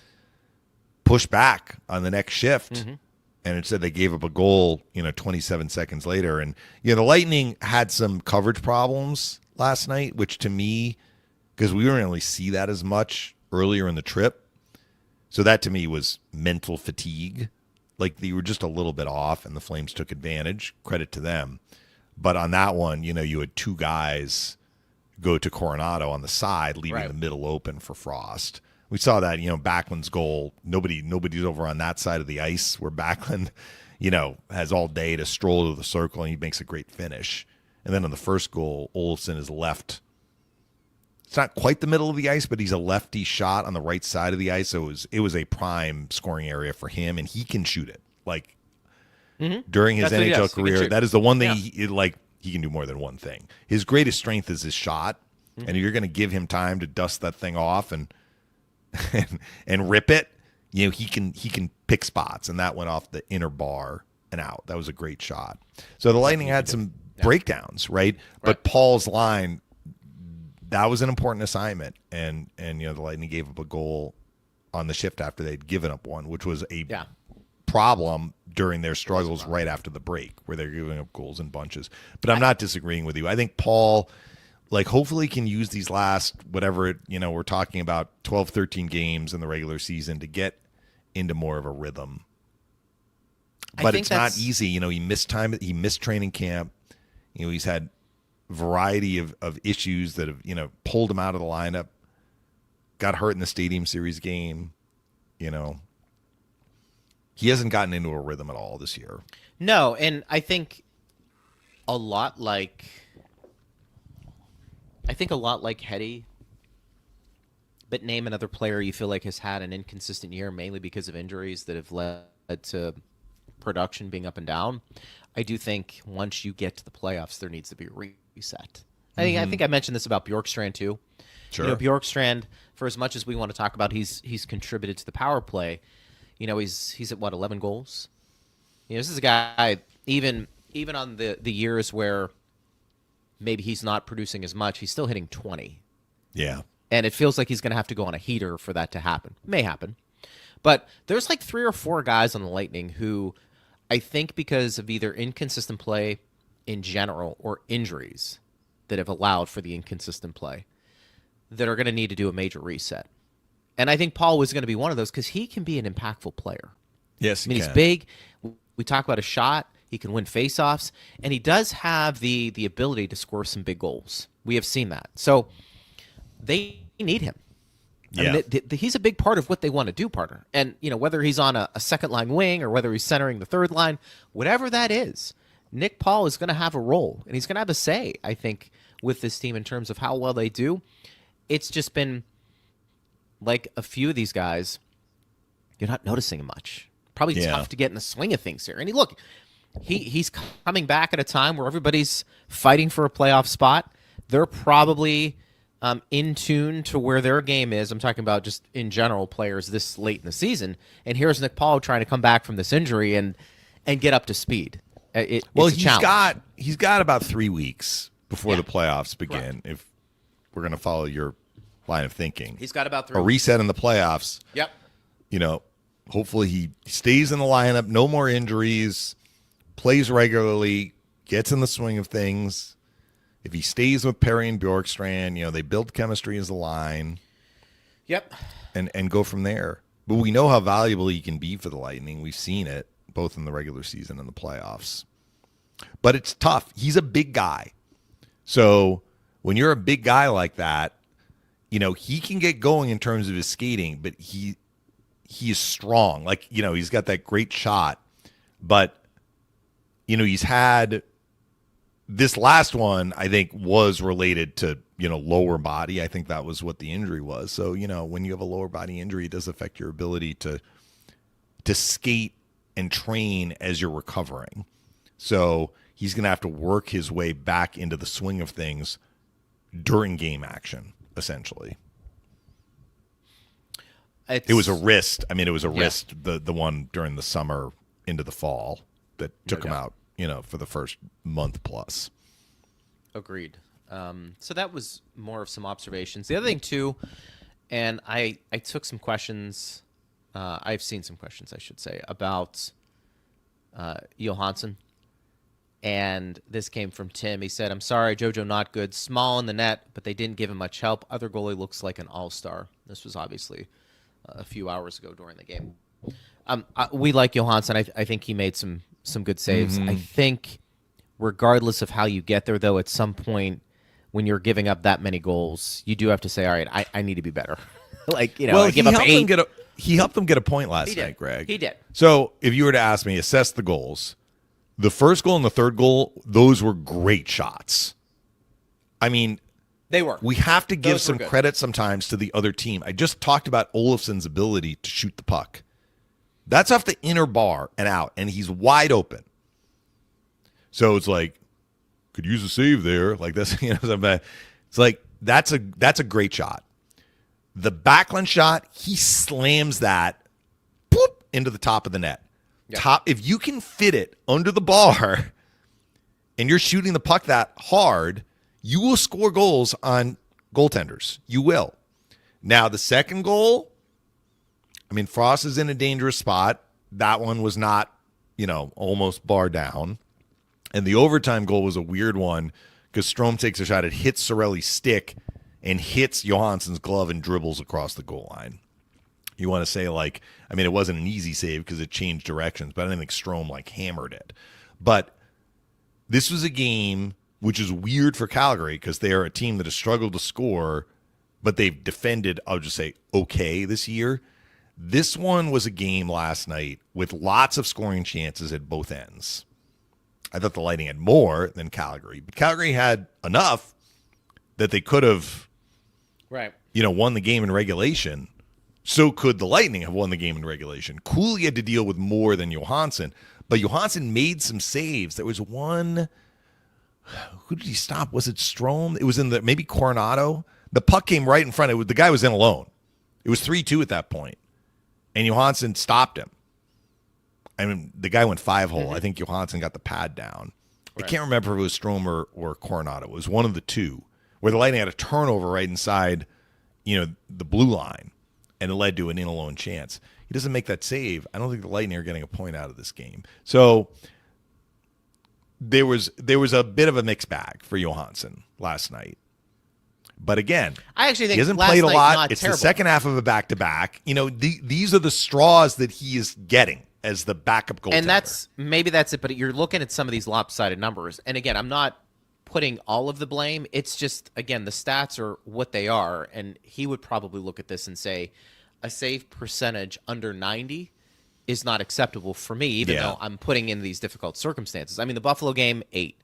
push back on the next shift. Mm-hmm. And instead they gave up a goal, 27 seconds later. And, the Lightning had some coverage problems last night, which to me, because we didn't really see that as much earlier in the trip. So that to me was mental fatigue. They were just a little bit off and the Flames took advantage. Credit to them. But on that one, you had two guys go to Coronado on the side, leaving the middle open for Frost. We saw that, Backlund's goal. Nobody's over on that side of the ice where Backlund, has all day to stroll to the circle, and he makes a great finish. And then on the first goal, Olsen is left. It's not quite the middle of the ice, but he's a lefty shot on the right side of the ice. So it was a prime scoring area for him, and he can shoot it. Like during his NHL career, that is the one thing he can do more than one thing. His greatest strength is his shot, and if you're going to give him time to dust that thing off and rip it, he can pick spots, and that went off the inner bar and out. That was a great shot. So the Lightning had some breakdowns, right? But Paul's line, that was an important assignment, and the Lightning gave up a goal on the shift after they'd given up one, which was a problem during their struggles right after the break, where they're giving up goals in bunches. But I'm not disagreeing with you. I think Paul, hopefully can use these last, whatever, we're talking about 12, 13 games in the regular season to get into more of a rhythm. But it's not easy. He missed time. He missed training camp. He's had a variety of issues that have, pulled him out of the lineup, got hurt in the Stadium Series game. He hasn't gotten into a rhythm at all this year. No, and I think a lot like Hetty, but name another player you feel like has had an inconsistent year, mainly because of injuries that have led to production being up and down. I do think once you get to the playoffs, there needs to be a reset. I think I mentioned this about Bjorkstrand too. Sure. Bjorkstrand, for as much as we want to talk about, he's contributed to the power play. He's at 11 goals. This is a guy even on the years where maybe he's not producing as much, he's still hitting 20. Yeah. And it feels like he's going to have to go on a heater for that to happen. May happen. But there's 3 or 4 guys on the Lightning who I think because of either inconsistent play in general or injuries that have allowed for the inconsistent play that are going to need to do a major reset. And I think Paul was going to be one of those because he can be an impactful player. Yes, he's big. We talk about a shot. He can win faceoffs, and he does have the ability to score some big goals. We have seen that. So they need him. Yeah. I mean, he's a big part of what they want to do, partner. And, whether he's on a second-line wing or whether he's centering the third line, whatever that is, Nick Paul is going to have a role, and he's going to have a say, I think, with this team in terms of how well they do. It's just been like a few of these guys, you're not noticing much. Probably tough to get in the swing of things here. And he's coming back at a time where everybody's fighting for a playoff spot. They're probably in tune to where their game is. I'm talking about just in general players this late in the season. And here's Nick Paul trying to come back from this injury and get up to speed. He's got about 3 weeks before the playoffs begin. Correct. If we're going to follow your line of thinking, he's got about 3 a reset in the playoffs. Yep. Hopefully he stays in the lineup, no more injuries, plays regularly, gets in the swing of things. If he stays with Perry and Bjorkstrand, they build chemistry as a line. Yep. And go from there. But we know how valuable he can be for the Lightning. We've seen it both in the regular season and the playoffs. But it's tough. He's a big guy. So when you're a big guy like that, he can get going in terms of his skating, but he is strong. He's got that great shot. But, he's had this last one, I think, was related to, lower body. I think that was what the injury was. So, when you have a lower body injury, it does affect your ability to skate and train as you're recovering. So he's going to have to work his way back into the swing of things during game action, essentially. It was a wrist. I mean, it was a wrist, the one during the summer into the fall that took him out, for the first month plus. Agreed. So that was more of some observations. The other thing, too, and I took some questions. I've seen some questions, I should say, about Johansson. And this came from Tim. He said, "I'm sorry, JoJo not good. Small in the net, but they didn't give him much help. Other goalie looks like an all-star." This was obviously a few hours ago during the game. We like Johansson. I think he made some good saves. I think regardless of how you get there, though, at some point when you're giving up that many goals, you do have to say, all right, I need to be better. I give up 8. He helped them get a point last night, Greg. He did. So if you were to ask me, assess the goals. The first goal and the third goal, those were great shots. I mean, they were. We have to give some credit sometimes to the other team. I just talked about Olofsson's ability to shoot the puck. That's off the inner bar and out, and he's wide open. So it's like, could use a save there, like this. It's like that's a great shot. The Backlund shot, he slams that into the top of the net. Yeah. If you can fit it under the bar and you're shooting the puck that hard, you will score goals on goaltenders. You will. Now, the second goal, I mean, Frost is in a dangerous spot. That one was not, almost bar down. And the overtime goal was a weird one because Strome takes a shot. It hits Sorelli's stick and hits Johansson's glove and dribbles across the goal line. You want to say, it wasn't an easy save because it changed directions, but I didn't think Strome, hammered it. But this was a game which is weird for Calgary because they are a team that has struggled to score, but they've defended, I'll just say, okay this year. This one was a game last night with lots of scoring chances at both ends. I thought the Lightning had more than Calgary, but Calgary had enough that they could have, won the game in regulation. So could the Lightning have won the game in regulation. Cooley had to deal with more than Johansson, but Johansson made some saves. There was one. Who did he stop? Was it Strome? It was in maybe Coronado. The puck came right in front. The guy was in alone. It was 3-2 at that point, and Johansson stopped him. I mean, the guy went 5-hole. Mm-hmm. I think Johansson got the pad down. Right. I can't remember if it was Strome or Coronado. It was one of the two where the Lightning had a turnover right inside, the blue line, and it led to an in-alone chance. He doesn't make that save. I don't think the Lightning are getting a point out of this game. So there was a bit of a mixed bag for Johansson last night. But again, I actually think he hasn't played a lot. It's the second half of a back-to-back. These are the straws that he is getting as the backup goaltender. And that's it. But you're looking at some of these lopsided numbers. And again, I'm not putting all of the blame. It's just, again, the stats are what they are. And he would probably look at this and say a save percentage under 90 is not acceptable for me, even though I'm putting in these difficult circumstances. I mean, the Buffalo game, 8.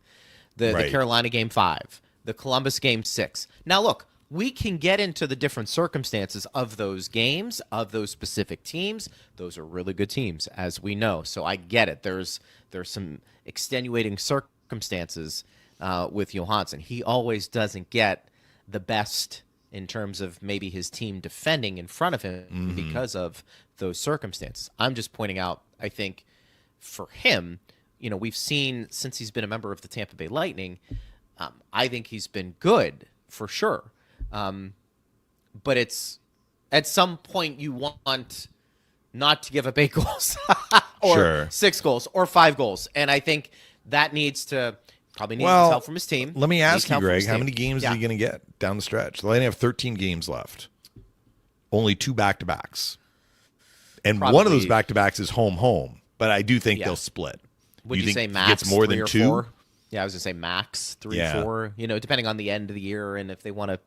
The Carolina game, 5. The Columbus game, 6. Now, look, we can get into the different circumstances of those games, of those specific teams. Those are really good teams, as we know. So I get it. There's some extenuating circumstances with Johansson. He always doesn't get the best in terms of maybe his team defending in front of him because of those circumstances. I'm just pointing out, I think, for him, we've seen since he's been a member of the Tampa Bay Lightning, I think he's been good for sure. But it's at some point you want not to give up 8 goals or 6 goals or 5 goals. And I think that needs help from his team. Let me ask you, Greg, how many games is he going to get down the stretch? The Lightning have 13 games left. Only 2 back-to-backs. And one of those back-to-backs is home. But I do think they'll split. Would you say max he gets more 3 than or 2? 4? Yeah, I was going to say max 3 or 4, depending on the end of the year and if they want to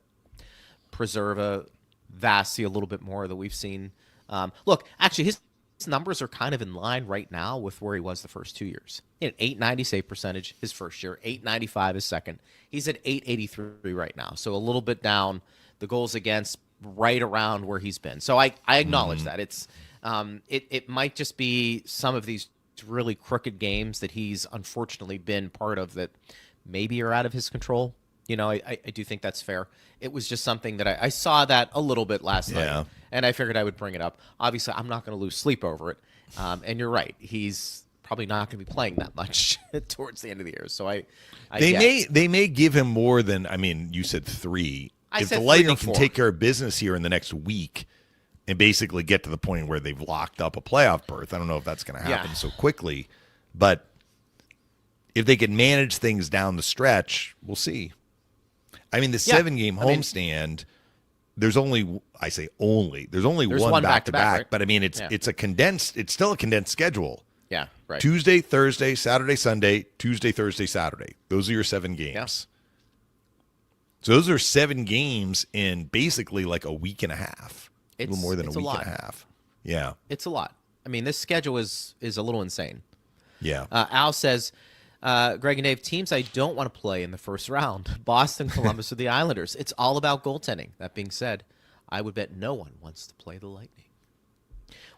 preserve a Vasi a little bit more that we've seen. Look, actually, his numbers are kind of in line right now with where he was the first 2 years. He had an 890 save percentage his first year, 895 his second. He's at 883 right now, so a little bit down. The goals against right around where he's been. So I acknowledge that. It's it might just be some of these really crooked games that he's unfortunately been part of that maybe are out of his control. I do think that's fair. It was just something that I saw that a little bit last night, and I figured I would bring it up. Obviously, I'm not going to lose sleep over it. And you're right. He's probably not going to be playing that much towards the end of the year. So they may give him more than, you said 3. If the Lightning can take care of business here in the next week and basically get to the point where they've locked up a playoff berth, I don't know if that's going to happen so quickly, but if they can manage things down the stretch, we'll see. The 7-game homestand, there's only one back-to-back, right? But it's still a condensed schedule. Yeah, right. Tuesday, Thursday, Saturday, Sunday, Tuesday, Thursday, Saturday. Those are your 7 games. Yeah. So those are 7 games in basically like a week and a half. A little more than a it's week lot. and a half. Yeah. It's a lot. I mean, this schedule is a little insane. Yeah. Al says, Greg and Dave, teams I don't want to play in the first round: Boston, Columbus, or the Islanders. It's all about goaltending. That being said, I would bet no one wants to play the Lightning.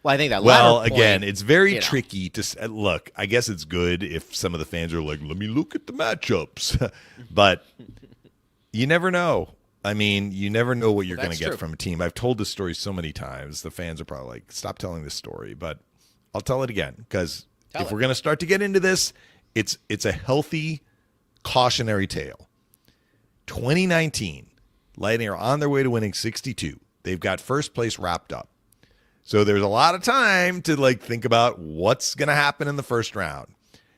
Well, I think that. Well, latter again, point, it's very tricky to look. I guess it's good if some of the fans are like, "Let me look at the matchups," but you never know. I mean, you never know what you're going to get from a team. I've told this story so many times. The fans are probably like, "Stop telling this story," but I'll tell it again because if we're going to start to get into this, it's a healthy, cautionary tale. 2019, Lightning are on their way to winning 62. They've got first place wrapped up. So there's a lot of time to think about what's going to happen in the first round.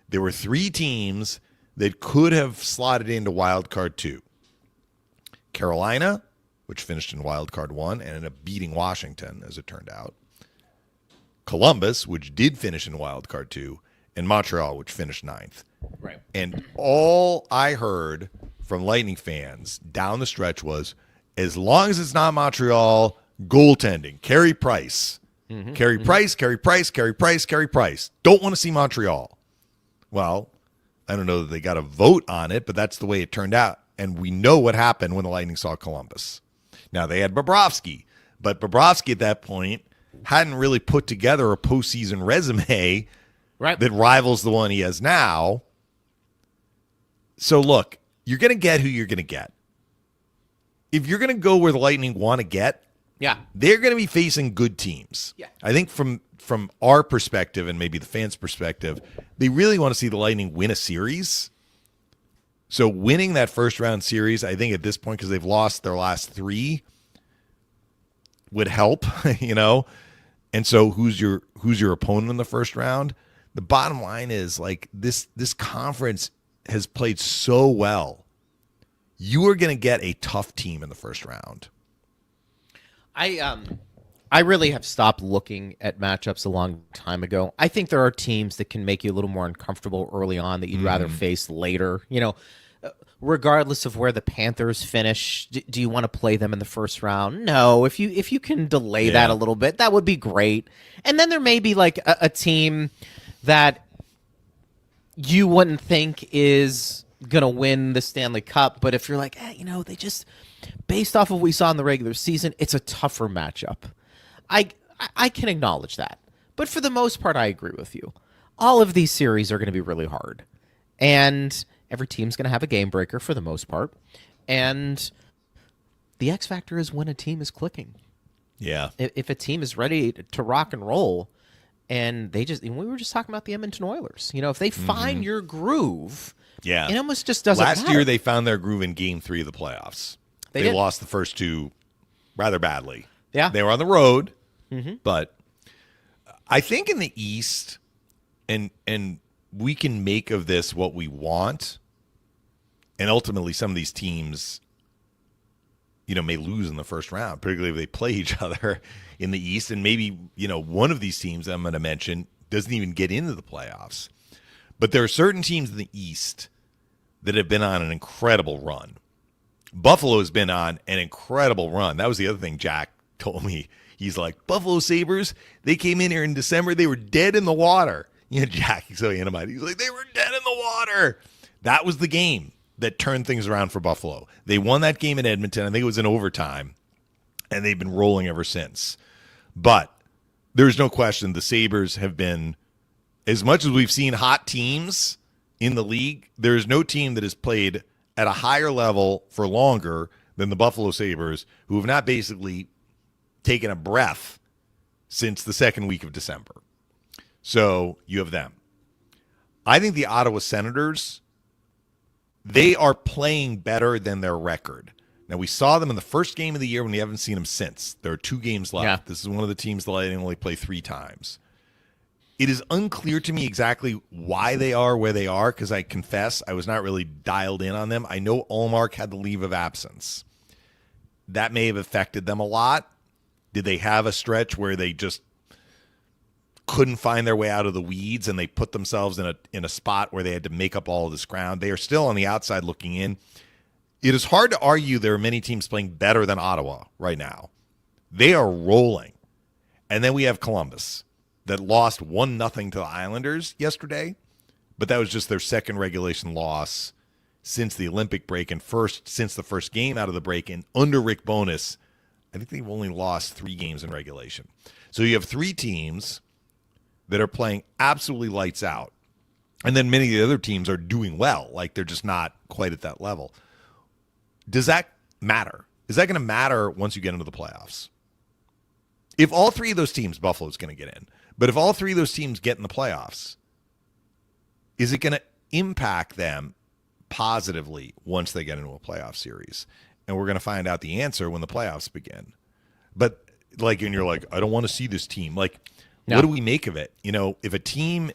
There were 3 teams that could have slotted into wild card 2. Carolina, which finished in wild card 1 and ended up beating Washington, as it turned out. Columbus, which did finish in wild card 2, and Montreal, which finished 9th. Right. And all I heard from Lightning fans down the stretch was, as long as it's not Montreal, goaltending, Carey Price. Carey Price, Carey Price, Carey Price, Carey Price. Don't want to see Montreal. Well, I don't know that they got a vote on it, but that's the way it turned out. And we know what happened when the Lightning saw Columbus. Now, they had Bobrovsky, but Bobrovsky at that point hadn't really put together a postseason resume that rivals the one he has now. So, look, you're going to get who you're going to get. If you're going to go where the Lightning want to get, they're going to be facing good teams. Yeah. I think from our perspective and maybe the fans' perspective, they really want to see the Lightning win a series. So winning that first round series, I think at this point, because they've lost their last 3, would help, And so who's your opponent in the first round? The bottom line is this conference has played so well. You are going to get a tough team in the first round. I really have stopped looking at matchups a long time ago. I think there are teams that can make you a little more uncomfortable early on that you'd rather face later. Regardless of where the Panthers finish, do you want to play them in the first round? No. If you can delay that a little bit, that would be great. And then there may be a team that you wouldn't think is going to win the Stanley Cup, but if you're like, they just, based off of what we saw in the regular season, it's a tougher matchup. I can acknowledge that. But for the most part, I agree with you. All of these series are going to be really hard. And every team's going to have a game breaker for the most part. And the X factor is when a team is clicking. Yeah. If a team is ready to rock and roll, and we were just talking about the Edmonton Oilers. If they find your groove, it almost just doesn't matter. Last year, they found their groove in Game 3 of the playoffs. They lost the first 2 rather badly. Yeah. They were on the road, but I think in the East, and we can make of this what we want, and ultimately some of these teams, may lose in the first round, particularly if they play each other in the East, and maybe, one of these teams I'm going to mention doesn't even get into the playoffs. But there are certain teams in the East that have been on an incredible run. Buffalo has been on an incredible run. That was the other thing Jack told me. He's like, Buffalo Sabres, they came in here in December. They were dead in the water. Jack, he's so animated. He's like, they were dead in the water. That was the game that turned things around for Buffalo. They won that game in Edmonton. I think it was in overtime, and they've been rolling ever since. But there's no question the Sabres have been, as much as we've seen hot teams in the league, there is no team that has played at a higher level for longer than the Buffalo Sabres, who have not basically taken a breath since the second week of December. So you have them. I think the Ottawa Senators, they are playing better than their record. Now, we saw them in the first game of the year when we haven't seen them since. There are 2 games left. Yeah. This is one of the teams the Lightning only play 3 times. It is unclear to me exactly why they are where they are, because I confess I was not really dialed in on them. I know Ullmark had the leave of absence. That may have affected them a lot. Did they have a stretch where they just couldn't find their way out of the weeds and they put themselves in a spot where they had to make up all of this ground? They are still on the outside looking in. It is hard to argue there are many teams playing better than Ottawa right now. They are rolling. And then we have Columbus that lost 1-0 to the Islanders yesterday, but that was just their second regulation loss since the Olympic break and since the first game out of the break. And under Rick Bowness, I think they've only lost 3 games in regulation. So you have 3 teams that are playing absolutely lights out. And then many of the other teams are doing well. Like, they're just not quite at that level. Does that matter? Is that going to matter once you get into the playoffs? If all 3 of those teams, Buffalo's going to get in, but if all 3 of those teams get in the playoffs, is it going to impact them positively once they get into a playoff series? And we're going to find out the answer when the playoffs begin. But, like, and you're like, I don't want to see this team. Like, what do we make of it? You know, if a team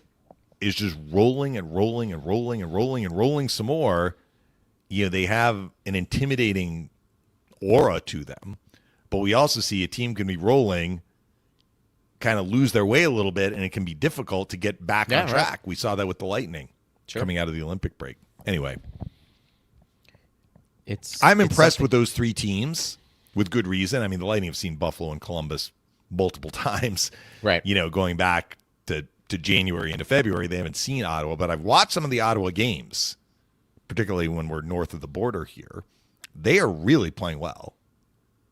is just rolling and rolling and rolling and rolling and rolling some more, you know, they have an intimidating aura to them. But we also see a team can be rolling, kind of lose their way a little bit, and it can be difficult to get back on track. Right. We saw that with the Lightning coming out of the Olympic break. Anyway, I'm impressed with those 3 teams with good reason. I mean, the Lightning have seen Buffalo and Columbus multiple times. Right. You know, going back to January into February, they haven't seen Ottawa, but I've watched some of the Ottawa games, particularly when we're north of the border here. They are really playing well.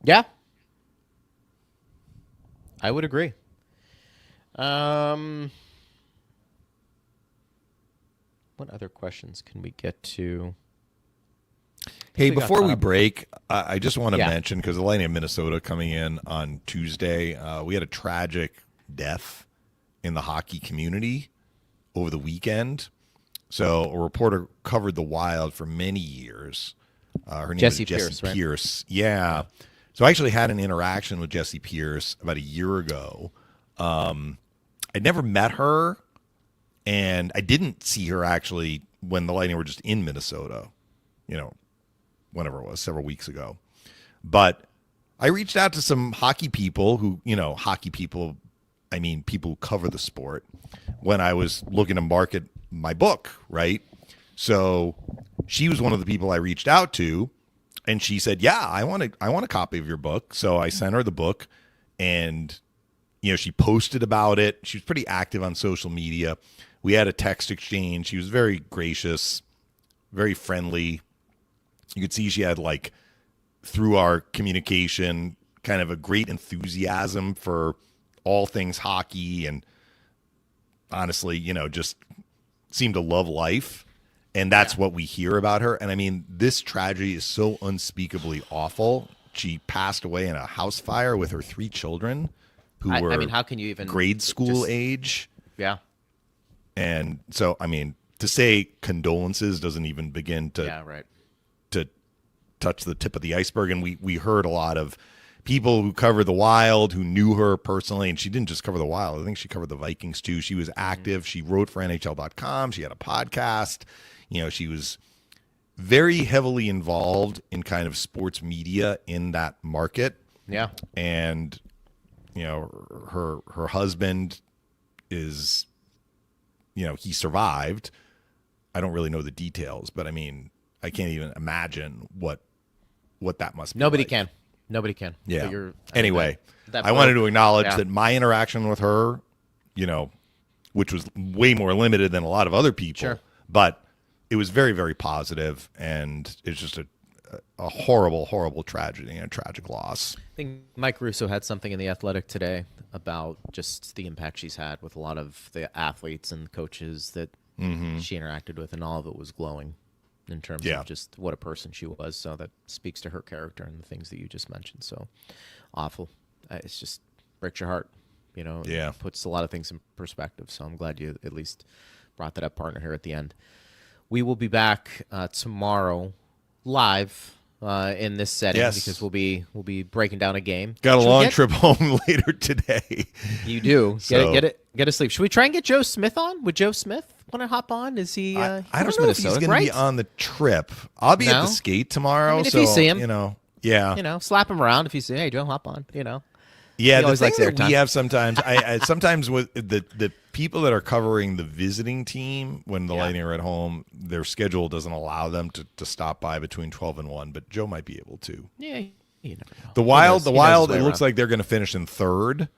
Yeah. I would agree. What other questions can we get to? Hey, before we break, I just want to mention, because the Lightning of Minnesota coming in on Tuesday, we had a tragic death in the hockey community over the weekend. So a reporter covered the Wild for many years. Her name is Jessie Pierce. Right? Yeah. So I actually had an interaction with Jessie Pierce about a year ago. I'd never met her, and I didn't see her actually when the Lightning were just in Minnesota, you know, whenever it was, several weeks ago. But I reached out to some hockey people who, you know, I mean people who cover the sport, when I was looking to market my book, right? So she was one of the people I reached out to, and she said, yeah, I want a copy of your book. So I sent her the book, and, you know, she posted about it. She was pretty active on social media. We had a text exchange. She was very gracious, very friendly. You could see she had, like, through our communication, kind of a great enthusiasm for all things hockey, and honestly, you know, just seemed to love life. And that's what we hear about her. And I mean, this tragedy is so unspeakably awful. She passed away in a house fire with her 3 children who were, I mean, how can you even grade school age? Yeah. And so, I mean, to say condolences doesn't even begin to to touch the tip of the iceberg. And we heard a lot of people who covered the Wild who knew her personally, and she didn't just cover the Wild. I think she covered the Vikings too. She was active. She wrote for NHL.com. She had a podcast. You know, she was very heavily involved in kind of sports media in that market. Yeah. And, you know, her husband is, you know, he survived. I don't really know the details, but I mean, I can't even imagine what that must be. Nobody can. Yeah. Anyway, I wanted to acknowledge that my interaction with her, you know, which was way more limited than a lot of other people, but it was very, very positive, and it's just a horrible, horrible tragedy and a tragic loss. I think Mike Russo had something in The Athletic today about just the impact she's had with a lot of the athletes and coaches that she interacted with, and all of it was glowing in terms of just what a person she was. So that speaks to her character and the things that you just mentioned. So awful. It's just breaks your heart, you know. Yeah. It puts a lot of things in perspective. So I'm glad you at least brought that up, partner, here at the end. We will be back tomorrow live in this setting because we'll be breaking down a game. Got a long trip home later today. You do. Get a sleep. Should we try and get Joe Smith on? Would Joe Smith want to hop on? Is he? I don't know if he's going to be on the trip. I'll be at the skate tomorrow. I mean, if you see him, you know, slap him around. If you see, hey, Joe, hop on. You know. Yeah, the thing that we have sometimes, I sometimes with the people that are covering the visiting team when the Lightning are at home, their schedule doesn't allow them to stop by between 12 and 1, but Joe might be able to. Yeah, You never know. The Wild, it looks like they're going to finish in third.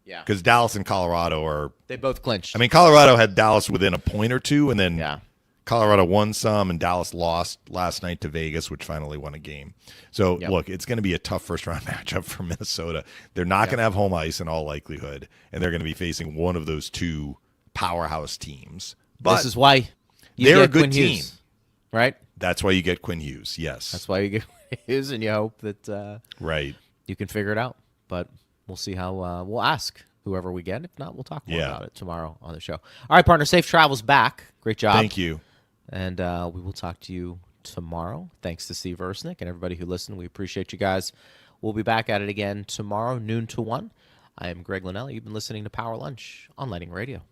Yeah. Because Dallas and Colorado are. They both clinched. I mean, Colorado had Dallas within a point or two, and then yeah. Colorado won some, and Dallas lost last night to Vegas, which finally won a game. So, look, it's going to be a tough first-round matchup for Minnesota. They're not going to have home ice in all likelihood, and they're going to be facing one of those two powerhouse teams. But this is why they're a get good Quinn team. Hughes, right? That's why you get Quinn Hughes, yes. That's why you get Quinn Hughes, and you hope that right. you can figure it out. But we'll see how we'll ask whoever we get. If not, we'll talk more about it tomorrow on the show. All right, partner, safe travels back. Great job. Thank you. And we will talk to you tomorrow. Thanks to Steve Ersnick and everybody who listened. We appreciate you guys. We'll be back at it again tomorrow, noon to 1. I am Greg Linnelli. You've been listening to Power Lunch on Lightning Radio.